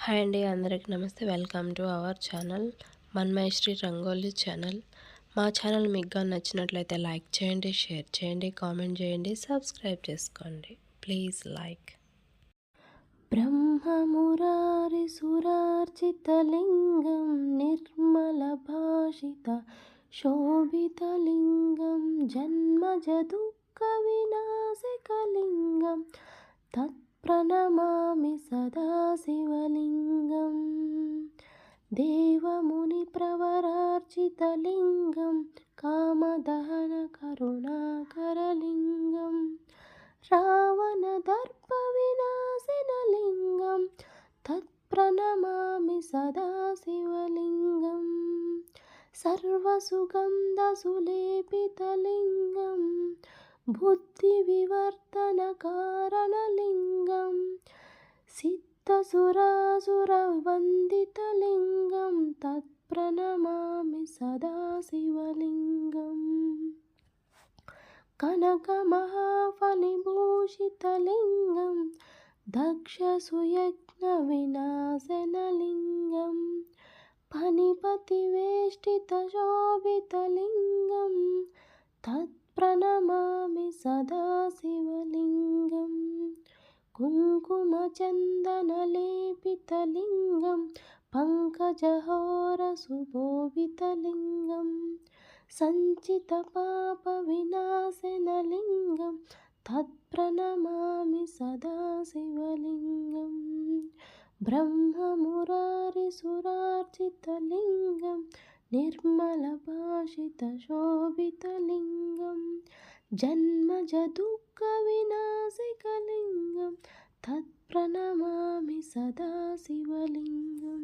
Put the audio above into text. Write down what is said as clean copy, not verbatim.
Hi అండి, అందరికి నమస్తే. Welcome to our channel Manmayashri rangoli channel. మా ఛానల్ మీకు నచ్చినట్లయితే లైక్ చేయండి, షేర్ చేయండి, కామెంట్ చేయండి, సబ్స్క్రైబ్ చేసుకోండి. Please like. బ్రహ్మమురారి సురార్చితలింగం నిర్మల భాషిత శోభితలింగం జన్మజ దుఃఖ వినాశకలింగం తత్ప్రణమామి సదా శివలింగం. దేవముని ప్రవరార్చితలింగం కామదహన కరుణాకరలింగం రావణ దర్ప వినాశనలింగం తత్ప్రణమామి సదా శివలింగం. సర్వసుగంధ సులేపితలింగం బుద్ధి వివర్తన కారణలింగం సిద్ధసురాసుర వందితలింగం తత్ప్రణమామి సదా శివలింగం. కనక మహాఫలిభూషితలింగం దక్షసుయజ్ఞ వినాశనలింగం ఫణిపతి వేష్టిత శోభితలింగం తత్ప్రణమామి సదా శివలింగం. కుంకుమ చందన లేపితలింగం పంకజహోర సుభోభితలింగం సంచిత పాప వినాశనలింగం తత్ప్రణమామి సదా శివలింగం. బ్రహ్మమురారి సురార్చితలింగం నిర్మల భాషిత శోభితలింగం జన్మజ దుఃఖ వినాశకలింగం తత్ప్రణమామి సదా శివలింగం.